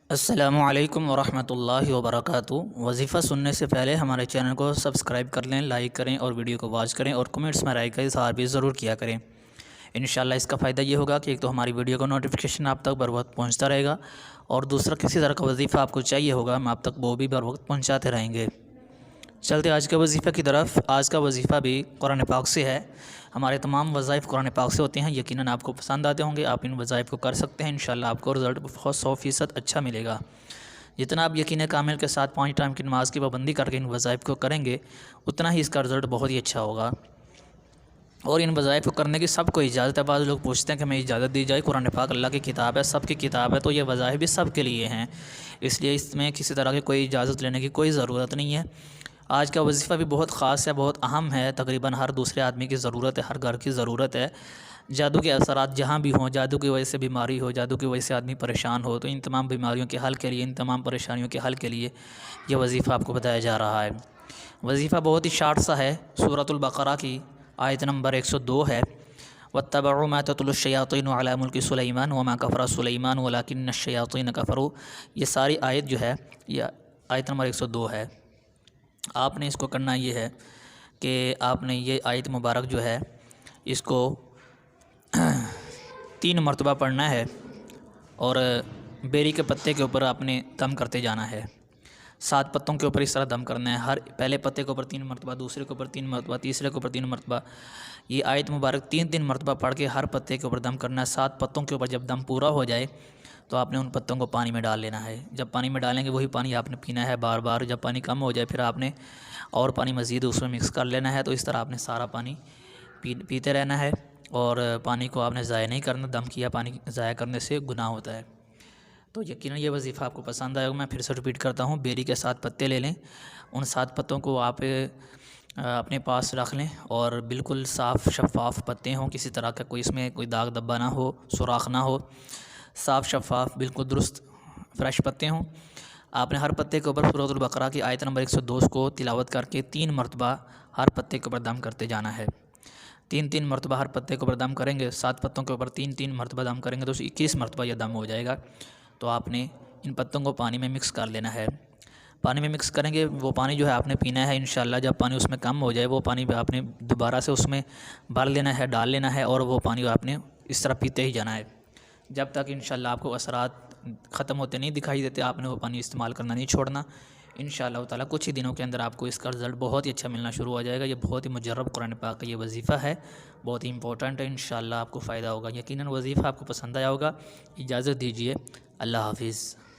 السلام علیکم ورحمۃ اللہ وبرکاتہ۔ وظیفہ سننے سے پہلے ہمارے چینل کو سبسکرائب کر لیں، لائک کریں اور ویڈیو کو واچ کریں اور کمنٹس میں رائے کا اظہار بھی ضرور کیا کریں۔ انشاءاللہ اس کا فائدہ یہ ہوگا کہ ایک تو ہماری ویڈیو کا نوٹیفیکیشن آپ تک بر وقت پہنچتا رہے گا، اور دوسرا کسی طرح کا وظیفہ آپ کو چاہیے ہوگا ہم آپ تک وہ بھی بر وقت پہنچاتے رہیں گے۔ چلتے آج کے وظیفہ کی طرف۔ آج کا وظیفہ بھی قرآن پاک سے ہے۔ ہمارے تمام وظائف قرآن پاک سے ہوتے ہیں، یقیناً آپ کو پسند آتے ہوں گے، آپ ان وظائف کو کر سکتے ہیں، انشاءاللہ آپ کو رزلٹ 100% اچھا ملے گا۔ جتنا آپ یقین کامل کے ساتھ 5 ٹائم کی نماز کی پابندی کر کے ان وظائف کو کریں گے، اتنا ہی اس کا رزلٹ بہت ہی اچھا ہوگا۔ اور ان وظائف کو کرنے کی سب کو اجازت ہے۔ بعض لوگ پوچھتے ہیں کہ ہمیں اجازت دی جائے، قرآن پاک اللہ کی کتاب ہے، سب کی کتاب ہے، تو یہ وظائف بھی سب کے لیے ہیں، اس لیے اس میں کسی طرح کی کوئی اجازت لینے کی کوئی ضرورت نہیں ہے۔ آج کا وظیفہ بھی بہت خاص ہے، بہت اہم ہے، تقریباً ہر دوسرے آدمی کی ضرورت ہے، ہر گھر کی ضرورت ہے۔ جادو کے اثرات جہاں بھی ہوں، جادو کی وجہ سے بیماری ہو، جادو کی وجہ سے آدمی پریشان ہو، تو ان تمام بیماریوں کے حل کے لیے، ان تمام پریشانیوں کے حل کے لیے یہ وظیفہ آپ کو بتایا جا رہا ہے۔ وظیفہ بہت ہی شارٹ سا ہے، سورۃ البقرہ کی آیت نمبر 102 ہے۔ وَاتَّبَعُوا مَا تَتْلُو الشَّيَاطِينُ عَلَىٰ مُلْكِ سُلَيْمَانَ وَمَا كَفَرَ سُلَيْمَانُ وَلَٰكِنَّ الشَّيَاطِينَ كَفَرُوا۔ یہ ساری آیت جو ہے، یہ آیت نمبر 102 ہے۔ آپ نے اس کو کرنا یہ ہے کہ آپ نے یہ آیت مبارک جو ہے اس کو 3 مرتبہ پڑھنا ہے، اور بیری کے پتے کے اوپر آپ نے دم کرتے جانا ہے۔ 7 پتوں کے اوپر اس طرح دم کرنا ہے، ہر پہلے پتے کے اوپر 3 مرتبہ، دوسرے کے اوپر 3 مرتبہ، تیسرے کے اوپر 3 مرتبہ۔ یہ آیت مبارک 3 مرتبہ پڑھ کے ہر پتے کے اوپر دم کرنا ہے۔ 7 پتوں کے اوپر جب دم پورا ہو جائے تو آپ نے ان پتوں کو پانی میں ڈال لینا ہے۔ جب پانی میں ڈالیں گے وہی پانی آپ نے پینا ہے بار بار۔ جب پانی کم ہو جائے پھر آپ نے اور پانی مزید اس میں مکس کر لینا ہے۔ تو اس طرح آپ نے سارا پانی پیتے رہنا ہے، اور پانی کو آپ نے ضائع نہیں کرنا، دم کیا پانی ضائع کرنے سے گناہ ہوتا ہے۔ تو یقیناً یہ وظیفہ آپ کو پسند آئے گا۔ میں پھر سے رپیٹ کرتا ہوں، بیری کے 7 پتے لے لیں، ان 7 پتوں کو آپ اپنے پاس رکھ لیں، اور بالکل صاف شفاف پتے ہوں، کسی طرح کا کوئی اس میں کوئی داغ دبا نہ ہو، سوراخ نہ ہو، صاف شفاف بالکل درست فریش پتے ہوں۔ آپ نے ہر پتے کے اوپر سورۃ البقرہ کی آیت نمبر 102 کو تلاوت کر کے 3 مرتبہ ہر پتے کے اوپر دم کرتے جانا ہے۔ 3 مرتبہ ہر پتے کے اوپر دم کریں گے، 7 پتوں کے اوپر 3 مرتبہ دم کریں گے تو 21 مرتبہ یہ دم ہو جائے گا۔ تو آپ نے ان پتوں کو پانی میں مکس کر لینا ہے۔ پانی میں مکس کریں گے، وہ پانی جو ہے آپ نے پینا ہے انشاءاللہ۔ جب پانی اس میں کم ہو جائے، وہ پانی آپ نے دوبارہ سے اس میں بھر لینا ہے، ڈال لینا ہے، اور وہ پانی آپ نے اس طرح پیتے ہی جانا ہے جب تک انشاءاللہ آپ کو اثرات ختم ہوتے نہیں دکھائی دیتے۔ آپ نے وہ پانی استعمال کرنا نہیں چھوڑنا۔ انشاءاللہ تعالیٰ کچھ ہی دنوں کے اندر آپ کو اس کا رزلٹ بہت ہی اچھا ملنا شروع ہو جائے گا۔ یہ بہت ہی مجرب قرآن پاک کا یہ وظیفہ ہے، بہت ہی امپورٹنٹ ہے، انشاءاللہ آپ کو فائدہ ہوگا۔ یقیناً وظیفہ آپ کو پسند آیا ہوگا۔ اجازت دیجیے، اللہ حافظ۔